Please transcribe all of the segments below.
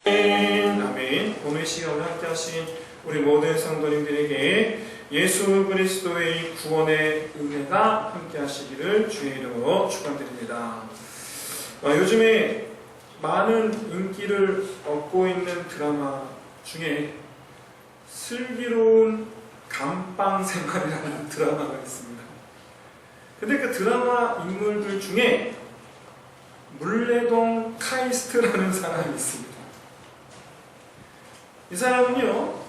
아멘. 오늘 시간을 함께 하신 우리 모든 성도님들에게 예수 그리스도의 구원의 은혜가 함께 하시기를 주의 이름으로 축원드립니다. 요즘에 많은 인기를 얻고 있는 드라마 중에 슬기로운 감방 생활이라는 드라마가 있습니다. 근데 그 드라마 인물들 중에 물레동 카이스트라는 사람이 있습니다. 이 사람은요,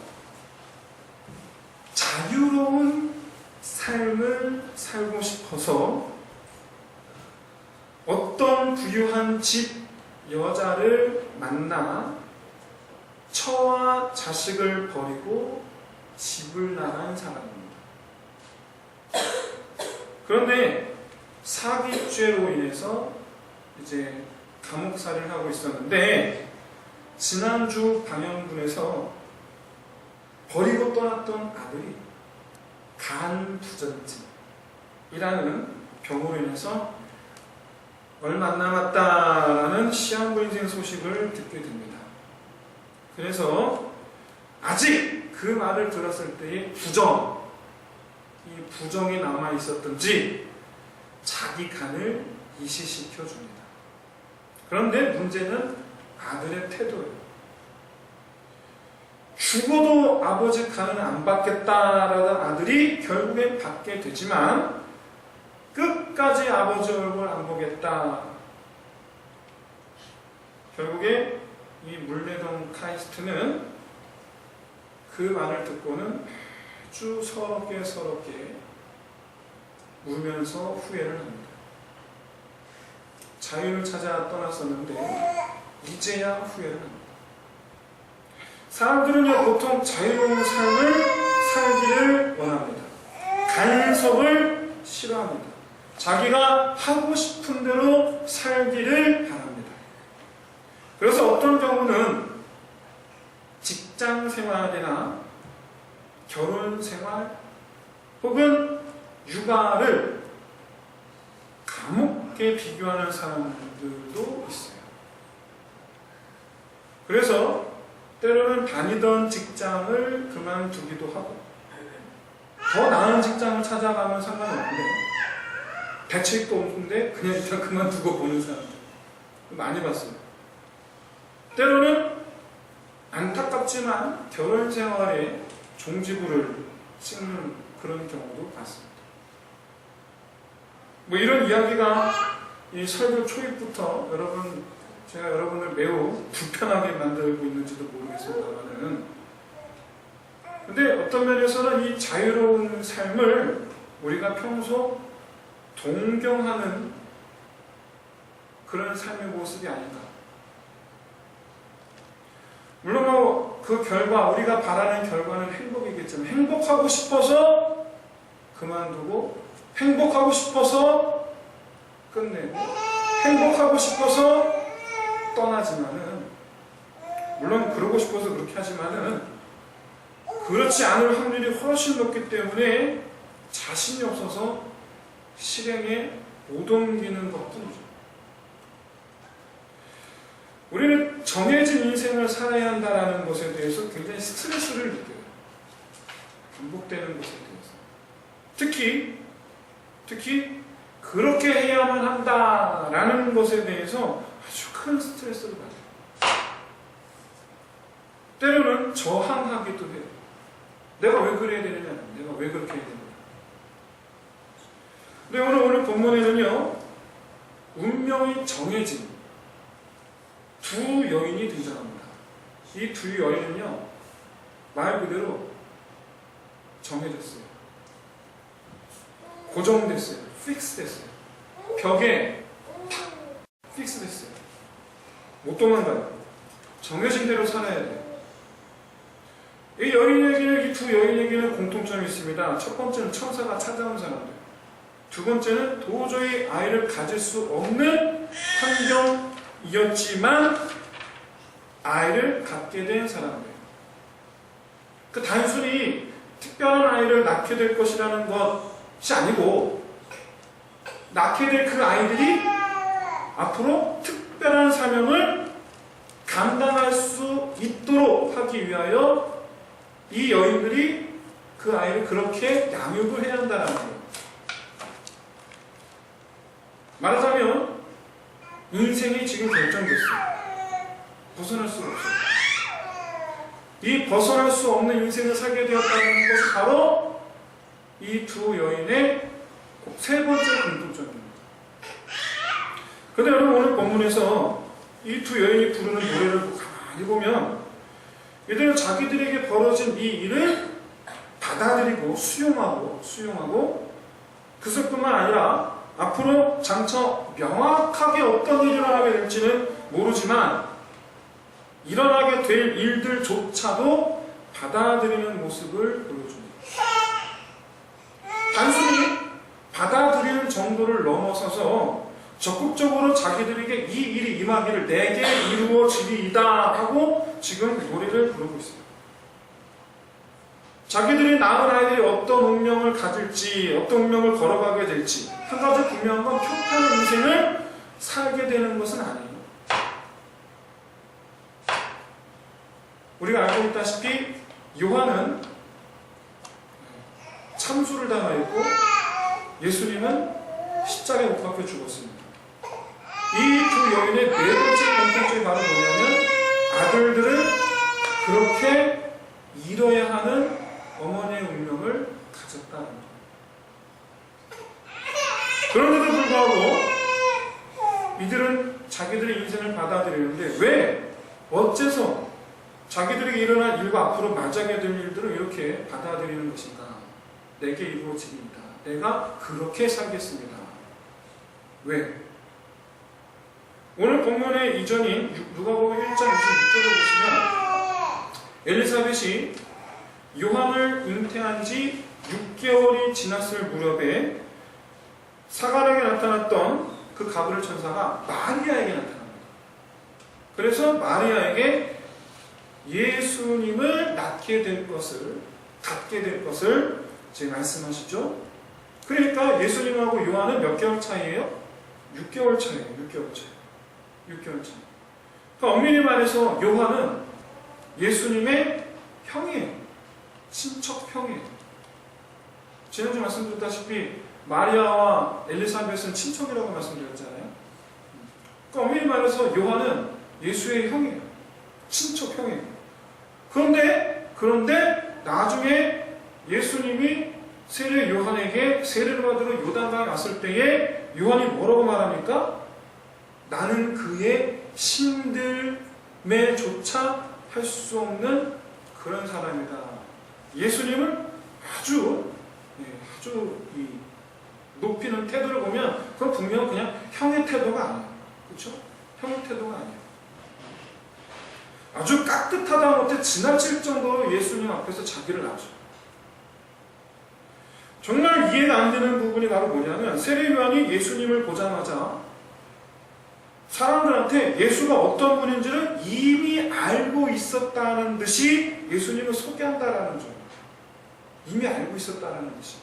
자유로운 삶을 살고 싶어서 어떤 부유한 집 여자를 만나 처와 자식을 버리고 집을 나간 사람입니다. 그런데 사기죄로 인해서 이제 감옥살이를 하고 있었는데, 지난주 방영분에서 버리고 떠났던 아들이 간부전증이라는 병으로 인해서 얼마 안 남았다라는 시한부 인생 소식을 듣게 됩니다. 그래서 아직 그 말을 들었을 때의 이 부정이 남아 있었던지 자기 간을 이시시켜 줍니다. 그런데 문제는 아들의 태도예요. 죽어도 아버지 간을 안 받겠다라던 아들이 결국엔 받게 되지만 끝까지 아버지 얼굴 안 보겠다. 결국에 이 물레동 카이스트는 그 말을 듣고는 아주 서럽게 울면서 후회를 합니다. 자유를 찾아 떠났었는데 이제야 후회를 합니다. 사람들은요, 보통 자유로운 삶을 살기를 원합니다. 간섭을 싫어합니다. 자기가 하고 싶은 대로 살기를 바랍니다. 그래서 어떤 경우는 직장 생활이나 결혼 생활 혹은 육아를 감옥에 비교하는 사람들도 있어요. 그래서 때로는 다니던 직장을 그만두기도 하고 더 나은 직장을 찾아가면 상관없는데 대책도 없는데 그냥 일단 그만두고 보는 사람들 많이 봤어요. 때로는 안타깝지만 결혼 생활에 종지부를 찍는 그런 경우도 봤습니다. 이런 이야기가 이 설교 초입부터 제가 여러분을 매우 불편하게 만들고 있는지도 모르겠습니다만은, 근데 어떤 면에서는 이 자유로운 삶을 우리가 평소 동경하는 그런 삶의 모습이 아닌가. 물론 그 결과, 우리가 바라는 결과는 행복이겠지만, 행복하고 싶어서 그만두고, 행복하고 싶어서 끝내고, 행복하고 싶어서 떠나지만은, 물론 그러고 싶어서 그렇게 하지만은 그렇지 않을 확률이 훨씬 높기 때문에 자신이 없어서 실행에 못 옮기는 것뿐이죠. 우리는 정해진 인생을 살아야 한다는 것에 대해서 굉장히 스트레스를 느껴요. 반복되는 것에 대해서. 특히 그렇게 해야만 한다라는 것에 대해서 아주 큰 스트레스를 받아요. 때로는 저항하기도 해요. 내가 왜 그래야 되느냐? 내가 왜 그렇게 해야 되느냐? 근데 오늘 본문에는요, 운명이 정해진 두 여인이 등장합니다. 이 두 여인은요, 말 그대로 정해졌어요. 고정됐어요. 픽스됐어요. 벽에 탁 픽스됐어요. 못 도망가요. 정해진 대로 살아야 돼요. 이 두 여인에게는 공통점이 있습니다. 첫 번째는 천사가 찾아온 사람들. 두 번째는 도저히 아이를 가질 수 없는 환경이었지만 아이를 갖게 된 사람들. 단순히 특별한 아이를 낳게 될 것이라는 것이 아니고, 낳게 될 그 아이들이 앞으로 특별한 사명을 감당할 수 있도록 하기 위하여 이 여인들이 그 아이를 그렇게 양육을 해야 한다는 거예요. 말하자면 인생이 지금 결정됐어요. 벗어날 수가 없어요. 이 벗어날 수 없는 인생을 살게 되었다는 것이 바로 이 두 여인의 세 번째 공통점입니다. 그런데 여러분, 오늘 본문에서 이 두 여인이 부르는 노래를 가만히 보면 이들은 자기들에게 벌어진 이 일을 받아들이고 수용하고 그것뿐만 아니라 앞으로 장차 명확하게 어떤 일이 일어나게 될지는 모르지만 일어나게 될 일들조차도 받아들이는 모습을 보여줍니다. 단순히 받아들이는 정도를 넘어서서 적극적으로 자기들에게 이 일이 임하기를 내게 이루어지리이다 하고 지금 노래를 부르고 있습니다. 자기들이 낳은 아이들이 어떤 운명을 가질지, 어떤 운명을 걸어가게 될지, 한 가지 분명한 건 평탄한 인생을 살게 되는 것은 아니에요. 우리가 알고 있다시피 요한은 참수를 당하였고 예수님은 십자가에 못 박혀 죽었습니다. 이 두 여인의 네 번째 공통점이 바로 뭐냐면 아들들은 그렇게 이뤄야 하는 어머니의 운명을 가졌다는 거예요. 그런데도 불구하고 이들은 자기들의 인생을 받아들이는데 왜? 어째서 자기들에게 일어날 일과 앞으로 맞이하게 될 일들을 이렇게 받아들이는 것인가? 내게 이루어집니다. 내가 그렇게 살겠습니다. 왜? 오늘 본문의 이전인 누가복음 1장 26절을 보시면 엘리사벳이 요한을 잉태한 지 6개월이 지났을 무렵에 사가랴에게 나타났던 그 가브리엘 천사가 마리아에게 나타납니다. 그래서 마리아에게 예수님을 갖게 될 것을 지금 말씀하시죠. 그러니까 예수님하고 요한은 몇 개월 차이예요? 6개월 차이예요. 6개월 차이. 그러니까 엄밀히 말해서 요한은 예수님의 형이에요. 친척 형이에요. 지난주 말씀드렸다시피 마리아와 엘리사벳은 친척이라고 말씀드렸잖아요. 그러니까 엄밀히 말해서 요한은 예수의 형이에요. 친척 형이에요. 그런데 나중에 예수님이 세례 요한에게 세례를 받으러 요단강에 왔을 때에 요한이 뭐라고 말합니까? 나는 그의 신들매조차 할 수 없는 그런 사람이다. 예수님은 아주 높이는 태도를 보면 그건 분명 그냥 형의 태도가 아니에요. 그렇죠? 형의 태도가 아니에요. 아주 깍듯하다 못해 지나칠 정도로 예수님 앞에서 자기를 낮춰요. 정말 이해가 안 되는 부분이 바로 뭐냐면 세례 요한이 예수님을 보자마자 사람들한테 예수가 어떤 분인지를 이미 알고 있었다는 듯이 예수님을 소개한다라는 점. 이미 알고 있었다는 듯이.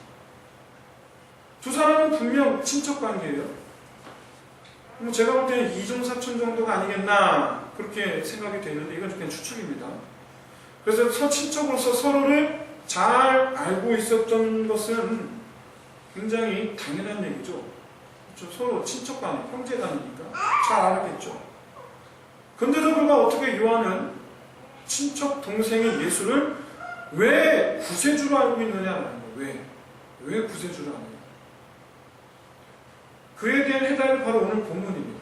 두 사람은 분명 친척 관계예요. 제가 볼 때는 이중사촌 정도가 아니겠나 그렇게 생각이 되는데 이건 그냥 추측입니다. 그래서 친척으로서 서로를 잘 알고 있었던 것은 굉장히 당연한 얘기죠. 서로 친척간에 형제간이니까 잘 알았겠죠. 근데도 불구하고 어떻게 요한은 친척 동생인 예수를 왜 구세주로 알고 있느냐는 거예요. 왜 구세주로 알고 있느냐. 그에 대한 해답이 바로 오늘 본문입니다.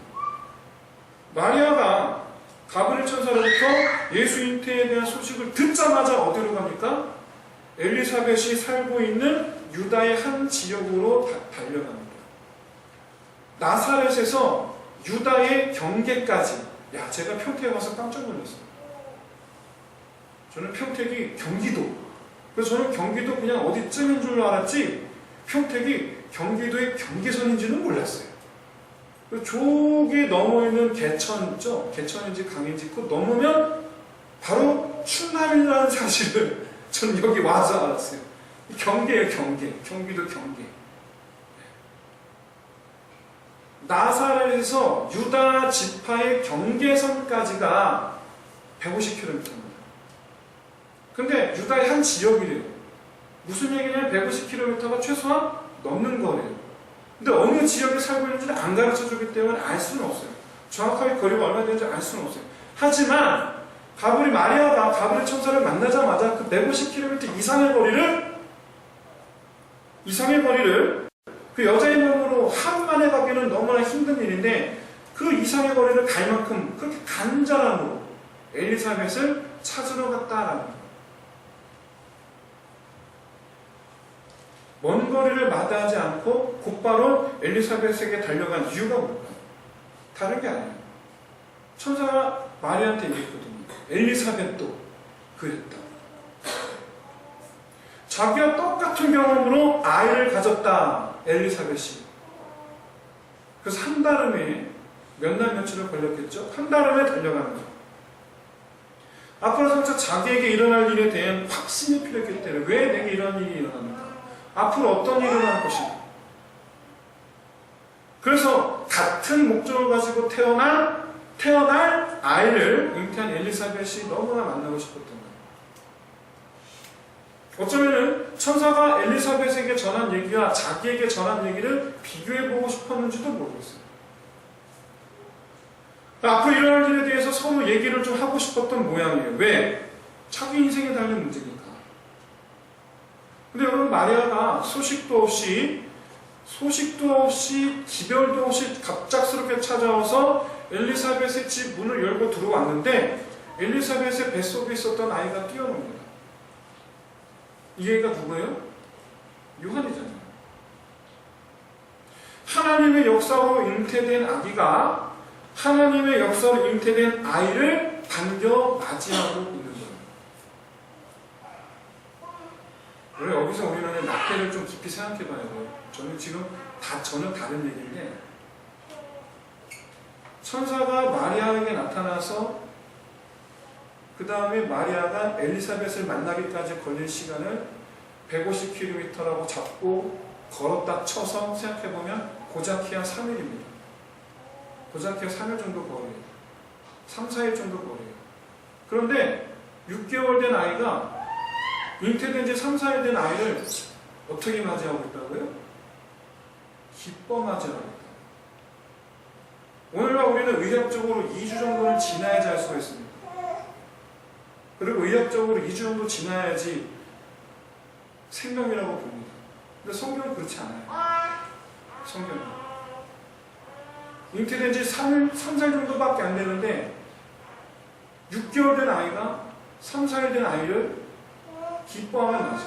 마리아가 가브리엘 천사로부터 예수 잉태에 대한 소식을 듣자마자 어디로 갑니까? 엘리사벳이 살고 있는 유다의 한 지역으로 달려갑니다. 나사렛에서 유다의 경계까지. 제가 평택에 와서 깜짝 놀랐어요. 저는 평택이 경기도. 그래서 저는 경기도 그냥 어디쯤인 줄 알았지 평택이 경기도의 경계선인지는 몰랐어요. 저기 넘어있는 개천 있죠? 개천인지 강인지 그거 넘으면 바로 충남이라는 사실을 저는 여기 와서 알았어요. 경계예요, 경계. 경기도 경계. 나사렛에서 유다 지파의 경계선까지가 150km입니다. 근데 유다의 한 지역이래요. 무슨 얘기냐면 150km가 최소한 넘는 거래요. 근데 어느 지역에 살고 있는지는 안 가르쳐 주기 때문에 알 수는 없어요. 정확하게 거리가 얼마나 되는지 알 수는 없어요. 하지만 마리아가 가브리엘 천사를 만나자마자 그 150km 이상의 거리를 그 여자의 몸으로 하루 만에 가기는 너무나 힘든 일인데 그 이상의 거리를 갈 만큼 그렇게 간절함으로 엘리사벳을 찾으러 갔다라는 거예요. 먼 거리를 마다하지 않고 곧바로 엘리사벳에게 달려간 이유가 뭘까요? 다른 게 아니에요. 천사가 마리아한테 얘기했거든요. 엘리사벳도 그랬다. 자기와 똑같은 경험으로 아이를 가졌다. 엘리사벳이. 그래서 한달음에 몇 날 며칠을 걸렸겠죠? 한달음에 달려가는 거죠. 앞으로 장차 자기에게 일어날 일에 대한 확신이 필요했기 때문에 왜 내게 이런 일이 일어납니까? 앞으로 어떤 일이 일어날 것인가? 그래서 같은 목적을 가지고 태어날 아이를 잉태한 엘리사벳이 너무나 만나고 싶었던 거예요. 어쩌면은 천사가 엘리사벳에게 전한 얘기와 자기에게 전한 얘기를 비교해보고 싶었는지도 모르겠어요. 앞으로 일어날 일에 대해서 서로 얘기를 좀 하고 싶었던 모양이에요. 왜? 자기 인생에 달린 문제니까. 근데 여러분, 마리아가 소식도 없이 기별도 없이 갑작스럽게 찾아와서 엘리사벳의 집 문을 열고 들어왔는데 엘리사벳의 뱃속에 있었던 아이가 뛰어놉니다. 이 애가 누구예요? 요한이잖아요. 하나님의 역사로 잉태된 아기가 하나님의 역사로 잉태된 아이를 반겨 맞이하고 있는 거예요. 여기서 우리는 낙태를 좀 깊이 생각해 봐야 돼요. 저는 지금 전혀 다른 얘기인데, 천사가 마리아에게 나타나서 그 다음에 마리아가 엘리사벳을 만나기까지 걸릴 시간을 150km라고 잡고 걸었다 쳐서 생각해보면 고작해야 3일입니다. 고작해야 3일 정도 거리예요. 3, 4일 정도 거리예요. 그런데 6개월 된 아이가 잉태된 지 3, 4일 된 아이를 어떻게 맞이하고 있다고요? 기뻐 맞이하고 있다. 오늘날 우리는 의학적으로 2주 정도는 지나야지 할 수가 있습니다. 그리고 의학적으로 2주 정도 지나야지 생명이라고 봅니다. 근데 성경은 그렇지 않아요. 성경은 잉태된 지 3, 4일 정도밖에 안 되는데 6개월 된 아이가 3, 4일 된 아이를 기뻐하면 나지.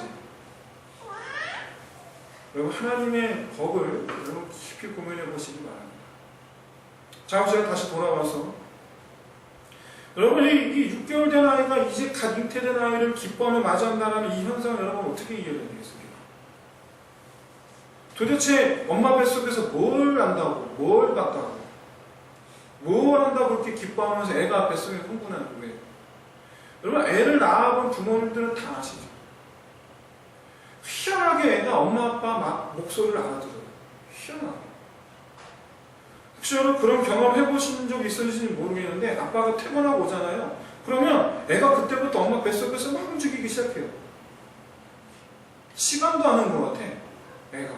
여러분, 하나님의 법을 여러분 깊이 고민해 보시기 바랍니다. 자, 제가 다시 돌아와서 여러분, 이 6개월 된 아이가 이제 갓 잉태된 아이를 기뻐하며 맞이한다는 이 현상을 여러분 어떻게 이해해야 되겠습니까? 도대체 엄마 뱃속에서 뭘 안다고, 뭘 봤다고, 뭘 한다고 그렇게 기뻐하면서 애가 뱃속에 흥분하는 거예요? 여러분, 애를 낳아본 부모님들은 다 아시죠? 희한하게 애가 엄마 아빠 목소리를 알아들어요. 희한하게. 혹시 여러분 그런 경험 해보신 적 있으신지 모르겠는데, 아빠가 퇴근하고 오잖아요. 그러면 애가 그때부터 엄마 뱃속에서 막 움직이기 시작해요. 시간도 안 한 것 같아, 애가.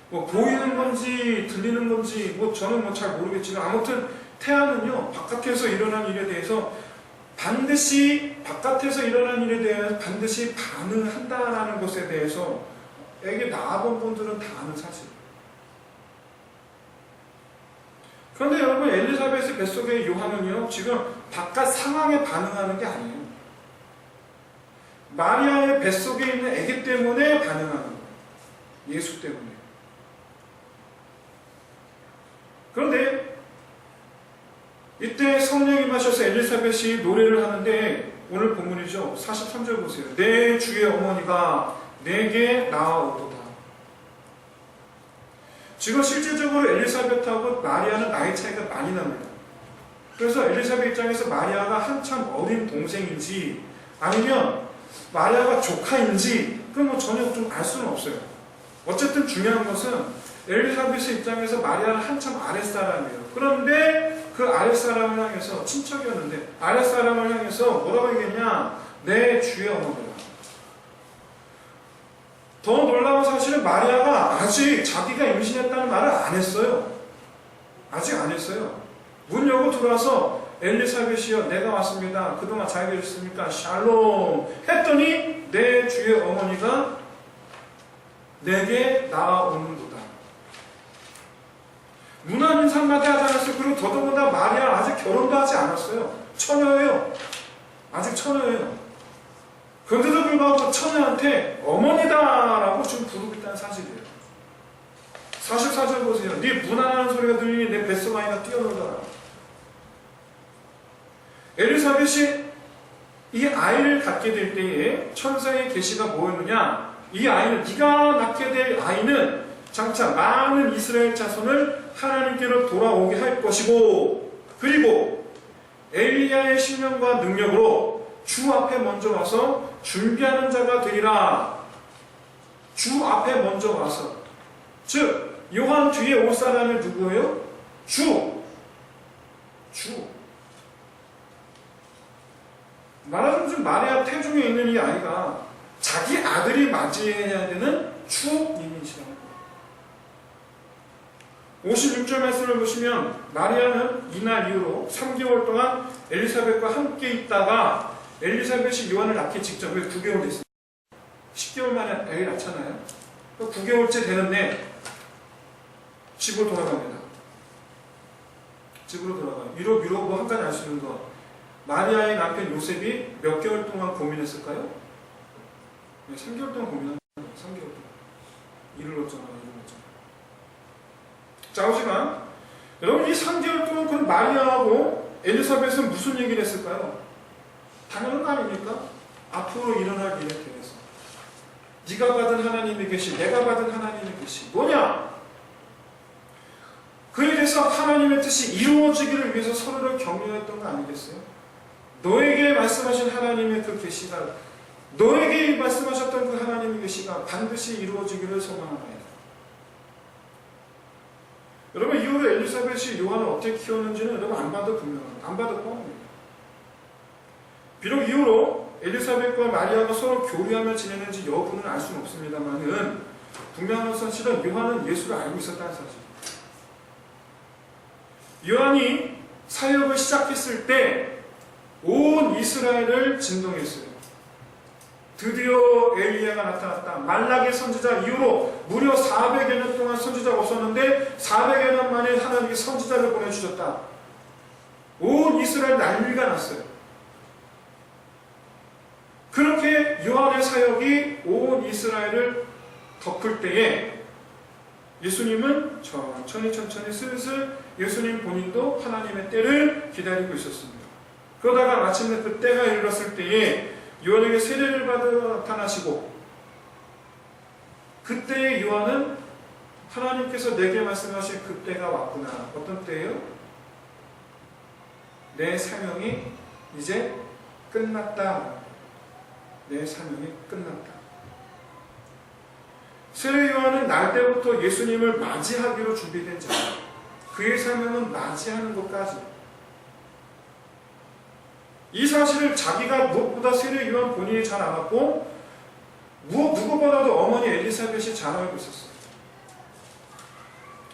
뭐 보이는 건지 들리는 건지 저는 잘 모르겠지만, 아무튼 태아는요, 바깥에서 일어난 일에 대해서 바깥에서 일어난 일에 대해서 반드시 반응한다라는 것에 대해서 애기 낳아본 분들은 다 아는 사실이에요. 그런데 여러분, 엘리사벳의 뱃속의 요한은요, 지금 바깥 상황에 반응하는 게 아니에요. 마리아의 뱃속에 있는 애기 때문에 반응하는 거예요. 예수 때문에. 그런데 이때 성령이 임하셔서 엘리사벳이 노래를 하는데, 오늘 본문이죠. 43절 보세요. 내 주의 어머니가 내게 나아오도다. 지금 실질적으로 엘리사벳하고 마리아는 나이 차이가 많이 납니다. 그래서 엘리사벳 입장에서 마리아가 한참 어린 동생인지 아니면 마리아가 조카인지 그건 전혀 좀 알 수는 없어요. 어쨌든 중요한 것은 엘리사벳의 입장에서 마리아는 한참 아랫사람이에요. 그런데 그 아랫사람을 향해서, 친척이었는데 아랫사람을 향해서 뭐라고 얘기했냐? 내 주의 어머니라. 더 놀라운 사실은 마리아가 아직 자기가 임신했다는 말을 안 했어요. 아직 안 했어요. 문 열고 들어와서 엘리사벳이여 내가 왔습니다. 그동안 잘 계셨습니까? 샬롬 했더니 내 주의 어머니가 내게 나아오는도다. 문안 인사마다 하지 않았어요. 그리고 더더군다나 마리아 아직 결혼도 하지 않았어요. 처녀예요. 아직 처녀예요. 그런데도 불구하고 처녀한테 어머니다라고 지금 부르고 있다는 사실이에요. 44절 보세요. 네 문안하는 소리가 들리니 내 뱃속아이가 뛰어놀더라. 엘리사벳이 이 아이를 갖게 될 때에 천사의 계시가 뭐였느냐? 이 아이는, 네가 낳게 될 아이는 장차 많은 이스라엘 자손을 하나님께로 돌아오게 할 것이고, 그리고 엘리야의 신령과 능력으로 주 앞에 먼저 와서 준비하는 자가 되리라. 주 앞에 먼저 와서, 즉 요한 뒤에 올 사람이 누구예요? 주. 말하자면 마리아 태중에 있는 이 아이가 자기 아들이 맞이해야 되는 주님이시라는 거예요. 56절 말씀을 보시면 마리아는 이날 이후로 3개월 동안 엘리사벳과 함께 있다가 엘리사벳이 요한을 낳기 직전, 왜 9개월 됐어요? 10개월 만에 애를 낳잖아요. 9개월째 되는데 집으로 돌아갑니다. 집으로 돌아가요. 위로 뭐 한 가지 알 수 있는 거, 마리아의 남편 요셉이 몇 개월 동안 고민했을까요? 3개월 동안 고민한 거예요. 3개월 동안. 일을 얻잖아. 자, 하지만 여러분 이 3개월 동안 그 마리아하고 엘리사벳은 무슨 얘기를 했을까요? 당연한 거 아닙니까? 앞으로 일어날 일에 대해서. 네가 받은 하나님이 계시, 내가 받은 하나님이 계시. 뭐냐? 그에 대해서 하나님의 뜻이 이루어지기를 위해서 서로를 격려했던 거 아니겠어요? 너에게 말씀하신 하나님의 그 계시가, 너에게 말씀하셨던 그 하나님의 계시가 반드시 이루어지기를 소망합니다. 여러분, 이후로 엘리사벳이 요한을 어떻게 키웠는지는 여러분 안 봐도 분명합니다. 안 봐도 뻔합니다. 비록 이후로 엘리사벳과 마리아가 서로 교류하며 지내는지 여부는 알 수는 없습니다만은 분명한 사실은 요한은 예수를 알고 있었다는 사실. 요한이 사역을 시작했을 때 온 이스라엘을 진동했어요. 드디어 엘리야가 나타났다. 말라기 선지자 이후로 무려 400여 년 동안 선지자가 없었는데 400여 년 만에 하나님이 선지자를 보내주셨다. 온 이스라엘 난리가 났어요. 그렇게 요한의 사역이 온 이스라엘을 덮을 때에 예수님은 천천히 슬슬 예수님 본인도 하나님의 때를 기다리고 있었습니다. 그러다가 마침내 그 때가 이르렀을 때에 요한에게 세례를 받아 나타나시고, 그때의 요한은 하나님께서 내게 말씀하신 그 때가 왔구나. 어떤 때예요? 내 사명이 이제 끝났다. 내 사명이 끝났다. 세례 요한은 날 때부터 예수님을 맞이하기로 준비된 자. 그의 사명은 맞이하는 것까지. 이 사실을 자기가 무엇보다 세례 요한 본인이 잘 알았고, 누구보다도 어머니 엘리사벳이 잘 알고 있었어요.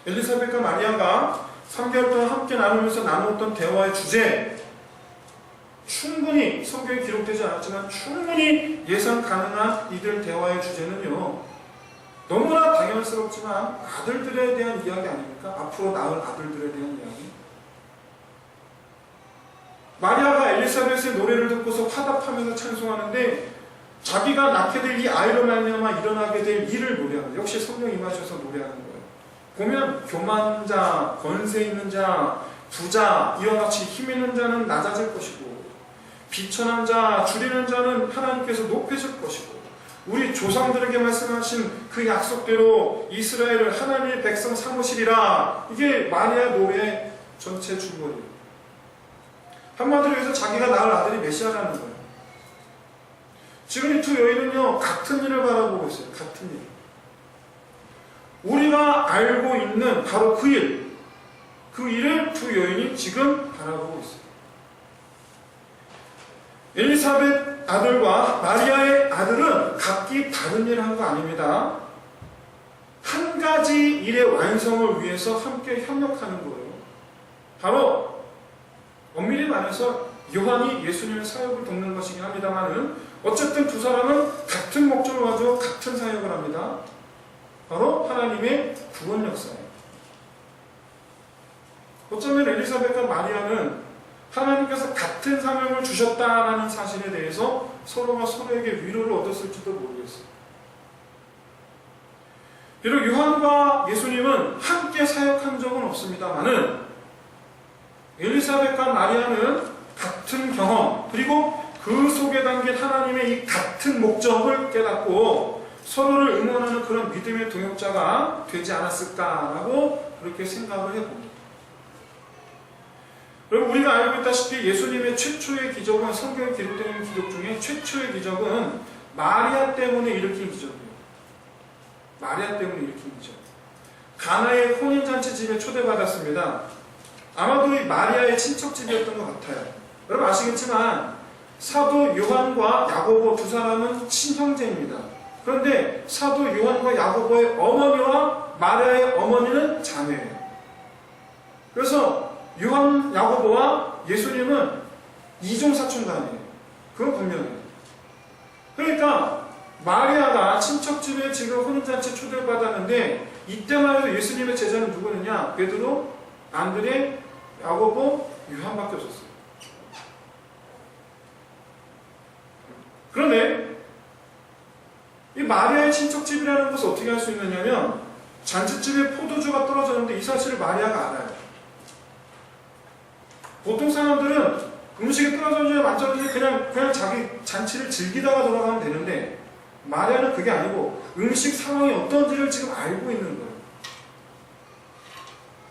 엘리사벳과 마리아가 3개월 동안 함께 나누면서 나누었던 대화의 주제, 충분히 성경에 기록되지 않았지만 충분히 예상 가능한 이들 대화의 주제는요, 너무나 당연스럽지만 아들들에 대한 이야기 아닙니까? 앞으로 낳을 아들들에 대한 이야기. 마리아가 엘리사벳의 노래를 듣고서 화답하면서 찬송하는데 자기가 낳게 될 이 아이로 말미암아 일어나게 될 일을 노래하는, 역시 성령 임하셔서 노래하는 거예요. 보면 교만자, 권세 있는 자, 부자, 이와 같이 힘 있는 자는 낮아질 것이고, 비천한 자, 줄이는 자는 하나님께서 높여질 것이고, 우리 조상들에게 말씀하신 그 약속대로 이스라엘을 하나님의 백성 삼으시리라. 이게 마리아 노래의 전체 줄거리예요. 한마디로 해서 자기가 낳을 아들이 메시아라는 거예요. 지금 이 두 여인은요, 같은 일을 바라보고 있어요. 같은 일. 우리가 알고 있는 바로 그 일, 그 일을 두 여인이 지금 바라보고 있어요. 엘리사벳 아들과 마리아의 아들은 각기 다른 일을 한 거 아닙니다. 한 가지 일의 완성을 위해서 함께 협력하는 거예요. 바로 엄밀히 말해서 요한이 예수님의 사역을 돕는 것이긴 합니다만은 어쨌든 두 사람은 같은 목적을 가지고 같은 사역을 합니다. 바로 하나님의 구원 역사예요. 어쩌면 엘리사벳과 마리아는 하나님께서 같은 사명을 주셨다라는 사실에 대해서 서로가 서로에게 위로를 얻었을지도 모르겠어요. 비록 요한과 예수님은 함께 사역한 적은 없습니다만은 엘리사벳과 마리아는 같은 경험 그리고 그 속에 담긴 하나님의 이 같은 목적을 깨닫고 서로를 응원하는 그런 믿음의 동역자가 되지 않았을까라고 그렇게 생각을 해봅니다. 여러분, 우리가 알고 있다시피 예수님의 최초의 기적은 성경에 기록되어 있는 기적 중에 최초의 기적은 마리아 때문에 일으킨 기적이에요. 마리아 때문에 일으킨 기적. 가나의 혼인잔치 집에 초대받았습니다. 아마도 이 마리아의 친척집이었던 것 같아요. 여러분 아시겠지만 사도 요한과 야고보 두 사람은 친형제입니다. 그런데 사도 요한과 야고보의 어머니와 마리아의 어머니는 자매예요. 그래서 요한, 야고보와 예수님은 이종사촌간이에요. 그건 분명해요. 그러니까 마리아가 친척집에 지금 혼인잔치 초대를 받았는데 이때만 해도 예수님의 제자는 누구느냐? 베드로, 안드레, 야고보, 요한밖에 없었어요. 그런데 이 마리아의 친척집이라는 것을 어떻게 할 수 있느냐면 잔치집에 포도주가 떨어졌는데 이 사실을 마리아가 알아요. 보통 사람들은 음식이 떨어졌는지 만졌는지 그냥 자기 잔치를 즐기다가 돌아가면 되는데 마리아는 그게 아니고 음식 상황이 어떤지를 지금 알고 있는 거예요.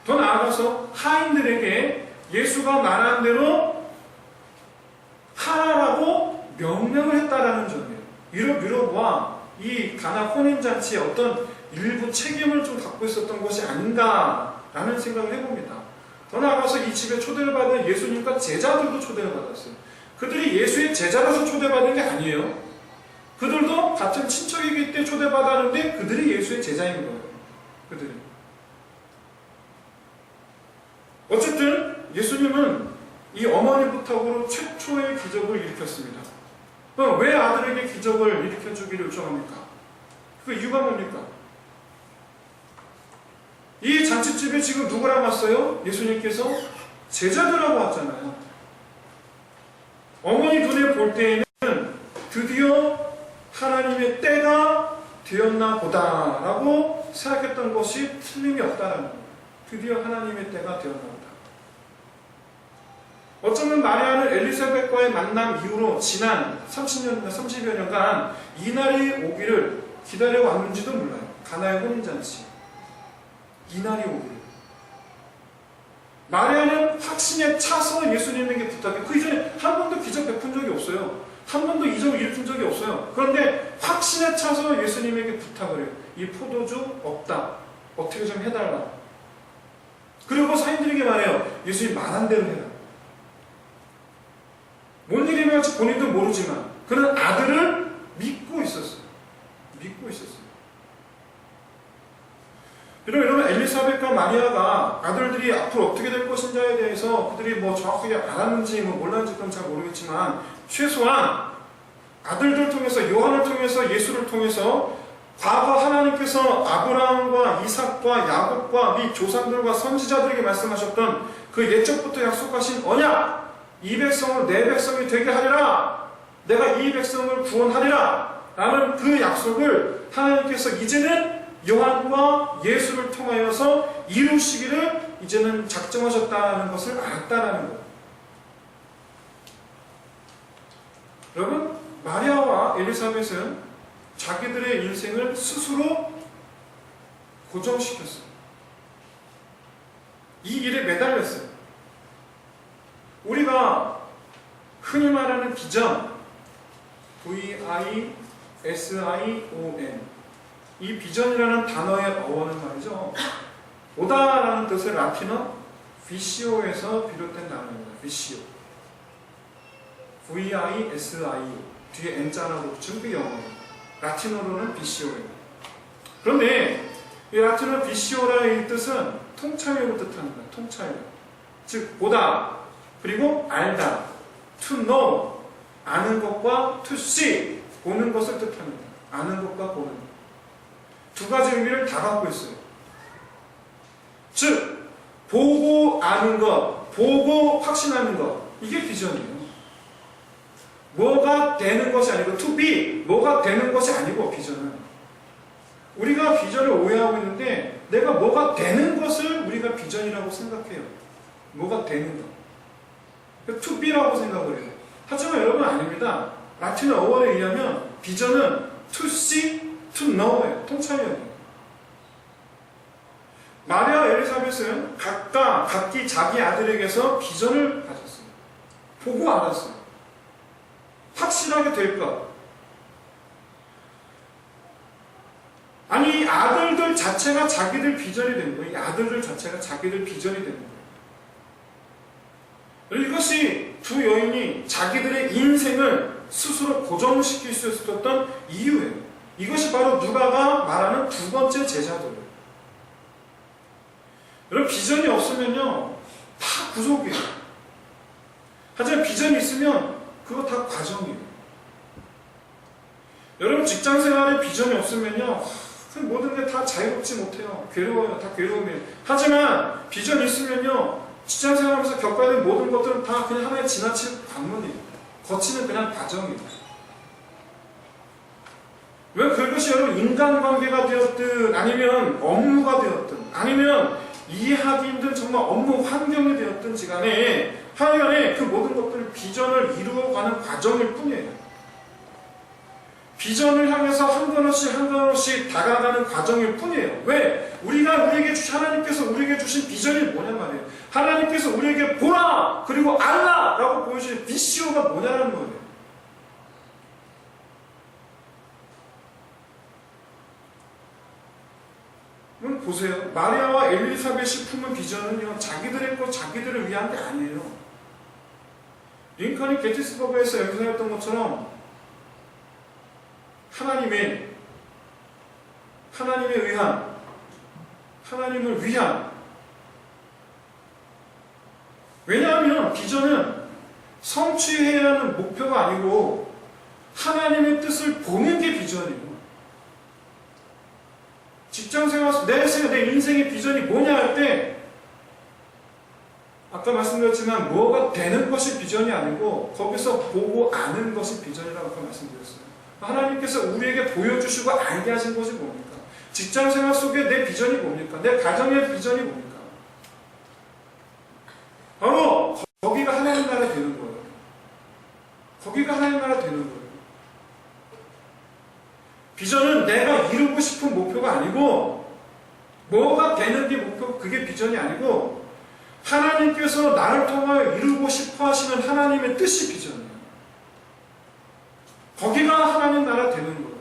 더 나아가서 하인들에게 예수가 말한 대로 하라라고 명령을 했다라는 점이에요. 이로 미뤄보아 이 가나 혼인잔치에 어떤 일부 책임을 좀 갖고 있었던 것이 아닌가라는 생각을 해봅니다. 더 나아가서 이 집에 초대를 받은 예수님과 제자들도 초대를 받았어요. 그들이 예수의 제자라서 초대받은 게 아니에요. 그들도 같은 친척이기 때문에 초대받았는데 그들이 예수의 제자인 거예요. 그들이. 어쨌든 예수님은 이 어머니 부탁으로 최초의 기적을 일으켰습니다. 왜 아들에게 기적을 일으켜주기를 요청합니까? 그 이유가 뭡니까? 이 잔치집에 지금 누구랑 왔어요? 예수님께서 제자들하고 왔잖아요. 어머니 눈에 볼 때에는 드디어 하나님의 때가 되었나 보다라고 생각했던 것이 틀림이 없다라는 거예요. 드디어 하나님의 때가 되었나 보다. 어쩌면 마리아는 엘리사벳과의 만남 이후로 지난 30여 년간 이날이 오기를 기다려왔는지도 몰라요. 가나의 혼인잔치. 이날이 오기를. 마리아는 확신에 차서 예수님에게 부탁해. 그 이전에 한 번도 기적 베푼 적이 없어요. 한 번도 이적을 일으킨 적이 없어요. 그런데 확신에 차서 예수님에게 부탁을 해요. 이 포도주 없다. 어떻게 좀 해달라. 그리고 사인들에게 말해요. 예수님 말한 대로 해라. 뭔 일이 일어날지 본인도 모르지만 그는 아들을 믿고 있었어요. 믿고 있었어요. 여러분, 엘리사벳과 마리아가 아들들이 앞으로 어떻게 될 것인지에 대해서 그들이 뭐 정확하게 알았는지 몰랐는지 그건 잘 모르겠지만 최소한 아들들 통해서 요한을 통해서 예수를 통해서 과거 하나님께서 아브라함과 이삭과 야곱과 및 조상들과 선지자들에게 말씀하셨던 그 옛적부터 약속하신 언약, 이 백성을 내 백성이 되게 하리라, 내가 이 백성을 구원하리라 라는 그 약속을 하나님께서 이제는 요한과 예수를 통하여서 이루시기를 이제는 작정하셨다는 것을 알았다는 거예요. 여러분, 마리아와 엘리사벳은 자기들의 인생을 스스로 고정시켰어요. 이 일에 매달렸어요. 우리가 흔히 말하는 비전, V-I-S-I-O-N, 이 비전이라는 단어의 어원은 말이죠. 오다라는 뜻의 라틴어 VCO에서 비롯된 단어입니다. VCO. VISIO. 뒤에 N자라고 붙인 그 영어예요. 라틴어로는 VCO예요. 그런데 이 라틴어 VCO라는 뜻은 통찰력을 뜻합니다. 통찰력. 즉 보다 그리고 알다. To know. 아는 것과 to see. 보는 것을 뜻합니다. 아는 것과 보는 것. 두 가지 의미를 다 갖고 있어요. 즉 보고 아는 것, 보고 확신하는 것. 이게 비전이에요. 뭐가 되는 것이 아니고 to be. 뭐가 되는 것이 아니고 비전은. 우리가 비전을 오해하고 있는데 내가 뭐가 되는 것을 우리가 비전이라고 생각해요. 뭐가 되는 것. to be라고 생각을 해요. 하지만 여러분 아닙니다. 라틴어 어원에 의하면 비전은 to see, to know예요. 통찰력이에요. 마리아 엘리사벳은 각기 자기 아들에게서 비전을 가졌어요. 보고 알았어요. 확실하게 될 것. 아니, 아들들 자체가 자기들 비전이 된 거예요. 이 아들들 자체가 자기들 비전이 된 거예요. 이것이 두 여인이 자기들의 인생을 스스로 고정시킬 수 있었던 이유예요. 이것이 바로 누가가 말하는 두 번째 제자도예요. 여러분 비전이 없으면요 다 구속이에요. 하지만 비전이 있으면 그거 다 과정이에요. 여러분 직장생활에 비전이 없으면요 모든 게 다 자유롭지 못해요. 괴로워요. 다 괴로움이에요. 하지만 비전이 있으면요 직장생활하면서 겪어야 되는 모든 것들은 다 그냥 하나의 지나칠 관문이에요. 거치는 그냥 과정이에요. 왜 그것이 여러분 인간관계가 되었든 아니면 업무가 되었든 아니면 이해하기 힘든 정말 업무 환경이 되었든지 간에 하여간에 그 모든 것들은 비전을 이루어가는 과정일 뿐이에요. 비전을 향해서 한 걸음씩 한 걸음씩 다가가는 과정일 뿐이에요. 왜? 하나님께서 우리에게 주신 비전이 뭐냐 말이에요. 하나님께서 우리에게 보라! 그리고 알라! 라고 보여주신 VCO가 뭐냐라는 거예요. 그럼 보세요. 마리아와 엘리사벳이 품은 비전은요, 자기들의 것, 자기들을 위한 게 아니에요. 링컨이 게티스버그에서 연설했던 것처럼 하나님의 의한, 하나님을 위한. 왜냐하면 비전은 성취해야 하는 목표가 아니고 하나님의 뜻을 보는 게 비전이에요. 직장생활, 내 인생의 비전이 뭐냐 할 때 아까 말씀드렸지만 뭐가 되는 것이 비전이 아니고 거기서 보고 아는 것이 비전이라고 아까 말씀드렸어요. 하나님께서 우리에게 보여주시고 알게 하신 것이 뭡니까? 직장생활 속에 내 비전이 뭡니까? 내 가정의 비전이 뭡니까? 바로 거기가 하나님 나라 되는 거예요. 거기가 하나님 나라 되는 거예요. 비전은 내가 이루고 싶은 목표가 아니고 뭐가 되는 게 목표, 그게 비전이 아니고 하나님께서 나를 통하여 이루고 싶어 하시는 하나님의 뜻이 비전이에요. 거기가 하나님 나라 되는 거예요.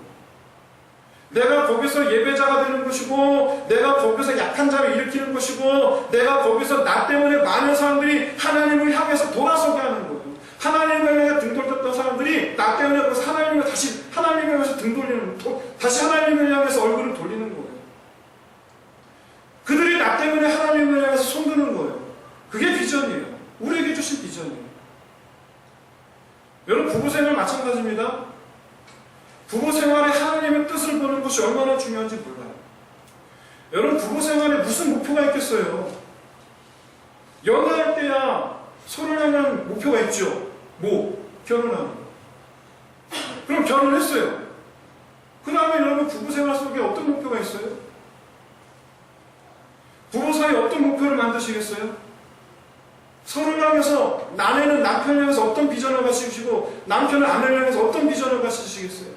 내가 거기서 예배자가 되는 것이고 내가 거기서 약한 자를 일으키는 것이고 내가 거기서 나 때문에 많은 사람들이 하나님을 향해서 돌아서게 하는 거예요. 하나님을 향해 등 돌렸던 사람들이 나 때문에 하나님을 다시 하나님을 향해서 등 돌리는, 다시 하나님을 향해서 얼굴을 돌리는 거예요. 그들이 나 때문에 하나님을 향해서 손드는 거예요. 그게 비전이에요. 우리에게 주신 비전이에요. 여러분 부부생활 마찬가지입니다. 부부생활에 하나님의 뜻을 보는 것이 얼마나 중요한지 몰라요. 여러분 부부생활에 무슨 목표가 있겠어요? 연애할 때야 서로를 향한 목표가 있죠. 결혼하는 거. 그럼 결혼했어요. 그 다음에 여러분 부부생활 속에 어떤 목표가 있어요? 부부 사이에 어떤 목표를 만드시겠어요? 서로를 향해서 아내는 남편을 향해서 어떤 비전을 가지시고 남편은 아내를 향해서 어떤 비전을 가지시겠어요?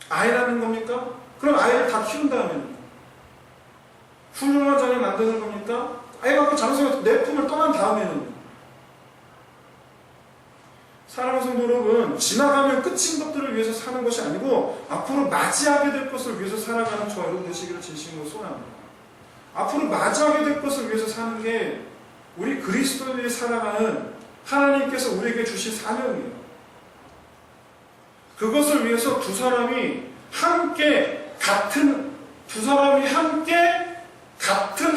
아이 낳는 겁니까? 그럼 아이를 다 키운 다음에는 훌륭한 자를 만드는 겁니까? 아이가 그 장소에서 내 품을 떠난 다음에는 사랑하는 성도 여러분, 지나가면 끝인 것들을 위해서 사는 것이 아니고 앞으로 맞이하게 될 것을 위해서 살아가는 저와 여러분 되시기를 진심으로 소원합니다. 앞으로 마주하게 될 것을 위해서 사는 게 우리 그리스도인들이 살아가는 하나님께서 우리에게 주신 사명이에요. 그것을 위해서 두 사람이 함께 같은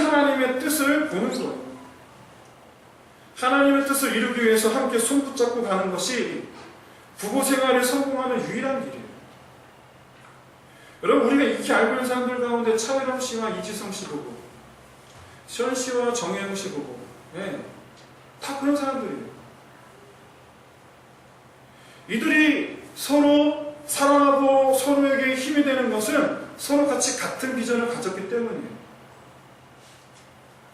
하나님의 뜻을 보는 거예요. 하나님의 뜻을 이루기 위해서 함께 손붙잡고 가는 것이 부부 생활에 성공하는 유일한 길이에요. 여러분, 우리가 익히 알고 있는 사람들 가운데 차회람 씨와 이지성 씨 보고, 시원 씨와 정혜영 씨 보고, 다 그런 사람들이에요. 이들이 서로 사랑하고 서로에게 힘이 되는 것은 서로 같이 같은 비전을 가졌기 때문이에요.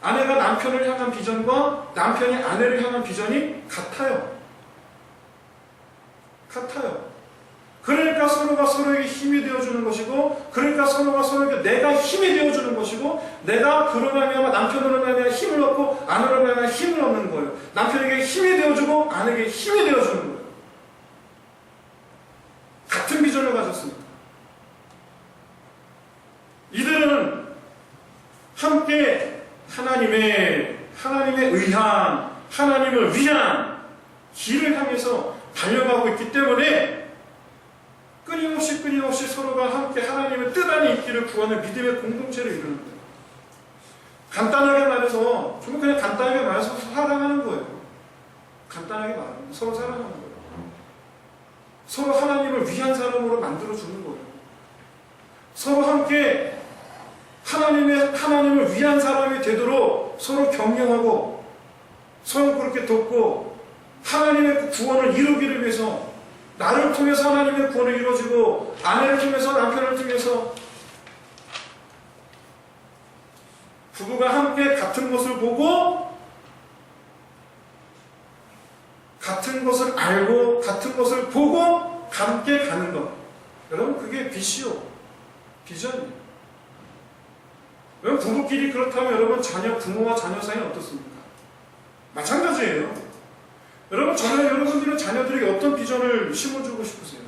아내가 남편을 향한 비전과 남편이 아내를 향한 비전이 같아요. 그러니까 서로가 서로에게 힘이 되어주는 것이고, 그러니까 서로가 서로에게 내가 힘이 되어주는 것이고, 내가 그로 말미암아 남편으로 말미암아 힘을 얻고 아내로 말미암아 힘을 얻는 거예요. 남편에게 힘이 되어주고 아내에게 힘이 되어주는 거예요. 같은 비전을 가졌습니다. 이들은 함께 하나님의 의한, 하나님을 위한 길을 향해서 달려가고 있기 때문에 끊임없이 서로가 함께 하나님의 뜻 안에 있기를 구하는 믿음의 공동체를 이루는 거예요. 간단하게 말해서, 정말 그냥 간단하게 말해서 사랑하는 거예요. 간단하게 말하면 서로 사랑하는 거예요. 서로 하나님을 위한 사람으로 만들어주는 거예요. 서로 함께 하나님을 위한 사람이 되도록 서로 격려하고, 서로 그렇게 돕고, 하나님의 구원을 이루기를 위해서, 나를 통해서 하나님의 구원을 이루어지고, 아내를 통해서, 남편을 통해서, 부부가 함께 같은 것을 보고, 같은 것을 알고, 같은 것을 보고, 함께 가는 것. 여러분, 그게 비전이에요. 여러분, 부부끼리 그렇다면 여러분, 부모와 자녀 사이는 어떻습니까? 마찬가지예요. 여러분들은 자녀들에게 어떤 비전을 심어주고 싶으세요?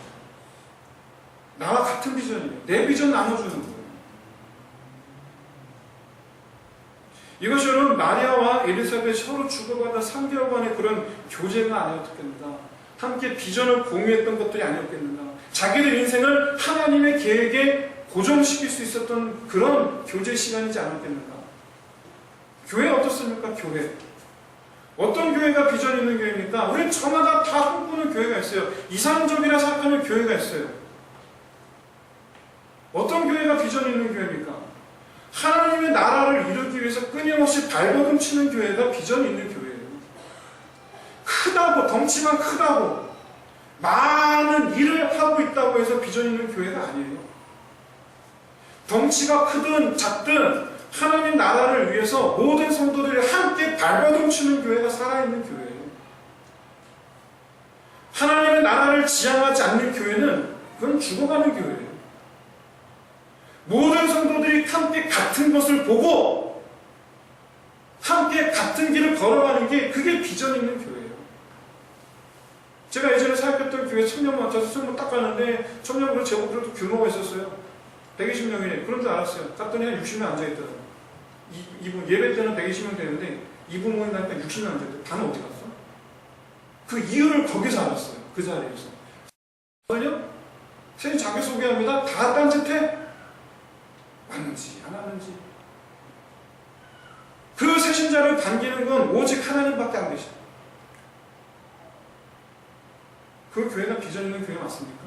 나와 같은 비전이에요. 내 비전 나눠주는 거예요. 이것이 여러분, 마리아와 엘리사벳이 서로 주고받은 3개월간의 그런 교제가 아니었겠는가? 함께 비전을 공유했던 것들이 아니었겠는가? 자기들 인생을 하나님의 계획에 고정시킬 수 있었던 그런 교제 시간이지 않았겠는가? 교회 어떻습니까? 교회. 어떤 교회가 비전 있는 교회입니까? 우리는 저마다 다 꿈꾸는 교회가 있어요. 이상적이라 생각하는 교회가 있어요. 어떤 교회가 비전 있는 교회입니까? 하나님의 나라를 이루기 위해서 끊임없이 발버둥 치는 교회가 비전 있는 교회예요. 크다고, 덩치만 크다고, 많은 일을 하고 있다고 해서 비전 있는 교회가 아니에요. 덩치가 크든 작든 하나님 나라를 위해서 모든 성도들이 함께 발버둥 치는 교회가 살아있는 교회예요. 하나님의 나라를 지향하지 않는 교회는 그건 죽어가는 교회예요. 모든 성도들이 함께 같은 것을 보고 함께 같은 길을 걸어가는 게 그게 비전 있는 교회예요. 제가 예전에 사역했던 교회 청년 맡아서 청년 딱 가는데 청년부로 제법 그래도 규모가 있었어요. 120명이네. 그런 줄 알았어요. 갔더니 한 60명 앉아있더라고요. 이분 예배 때는 120명 되는데 이분 모인다니까 60명 앉아있더라고요. 다는 어디 갔어? 그 이유를 거기서 알았어요. 그 자리에서. 아니요? 선생님 자기소개합니다. 다 딴짓해? 맞는지 안 맞는지. 그 새신자를 반기는 건 오직 하나님밖에 안 계셔. 그 교회가 비전 있는 교회 맞습니까?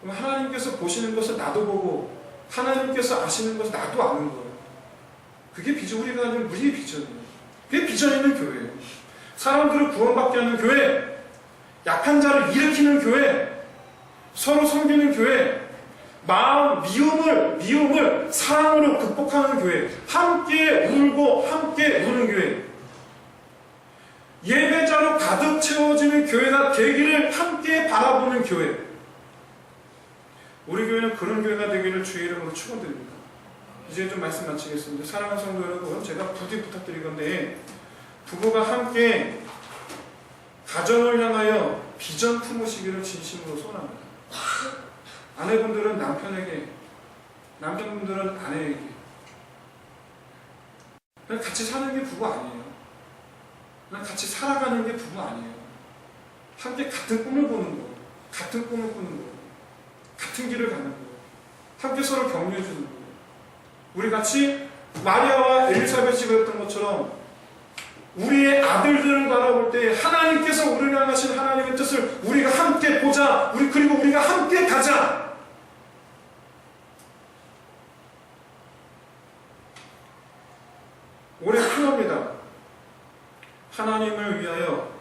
그럼 하나님께서 보시는 것을 나도 보고 하나님께서 아시는 것을 나도 아는 거예요. 그게 비전, 우리가 가진 우리의 비전이에요. 그게 비전 있는 교회예요. 사람들을 구원받게 하는 교회, 약한 자를 일으키는 교회, 서로 섬기는 교회, 마음 미움을 사랑으로 극복하는 교회, 함께 울고 함께 우는 교회, 예배자로 가득 채워지는 교회가 되기를 함께 바라보는 교회. 우리 교회는 그런 교회가 되기를 주의 이름으로 축원드립니다. 이제 좀 말씀 마치겠습니다. 사랑하는 성도 여러분, 제가 부디 부탁드릴 건데, 부부가 함께 가정을 향하여 비전 품으시기를 진심으로 소원합니다. 아내분들은 남편에게, 남편분들은 아내에게, 그냥 같이 사는 게 부부 아니에요. 그냥 같이 살아가는 게 부부 아니에요. 함께 같은 꿈을 보는 거, 같은 꿈을 꾸는 거, 같은 길을 가는 거, 함께 서로 격려해 주는 거. 우리 같이 마리아와 엘리사벳이 그랬던 것처럼 우리의 아들들을 바라볼 때 하나님께서 우리를 향하신 하나님의 뜻을 우리가 함께 보자. 그리고 우리가 함께 가자. 올해 필요합니다. 하나님을 위하여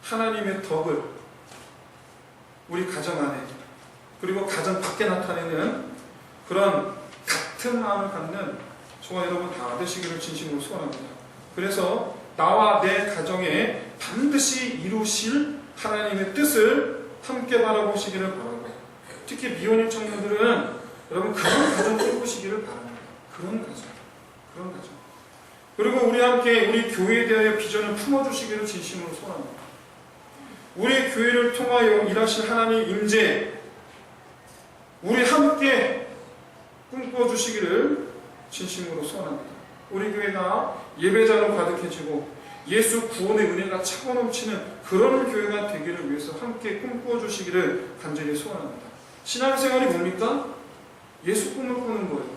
하나님의 덕을 우리 가정 안에 그리고 가정 밖에 나타내는 그런 같은 마음을 갖는 저와 여러분 다 되시기를 진심으로 소원합니다. 그래서 나와 내 가정에 반드시 이루실 하나님의 뜻을 함께 바라보시기를 바라고요. 특히 미혼인 청년들은 여러분 그런 가정 꾸시기를 바랍니다. 그런 가정. 그리고 우리 함께 우리 교회에 대하여 비전을 품어주시기를 진심으로 소원합니다. 우리 교회를 통하여 일하실 하나님 임재 우리 함께 꿈꿔주시기를 진심으로 소원합니다. 우리 교회가 예배자로 가득해지고 예수 구원의 은혜가 차고 넘치는 그런 교회가 되기를 위해서 함께 꿈꿔주시기를 간절히 소원합니다. 신앙생활이 뭡니까? 예수 꿈을 꾸는 거예요.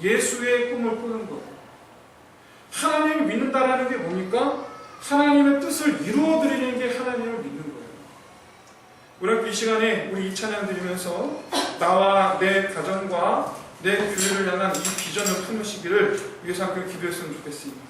예수의 꿈을 꾸는 거예요. 하나님을 믿는다라는 게 뭡니까? 하나님의 뜻을 이루어드리는 게 하나님을 믿는 거예요. 우리 이 시간에 우리 이 찬양 드리면서 나와 내 가정과 내 교회를 향한 이 비전을 품으시기를 위해서 함께 기도했으면 좋겠습니다.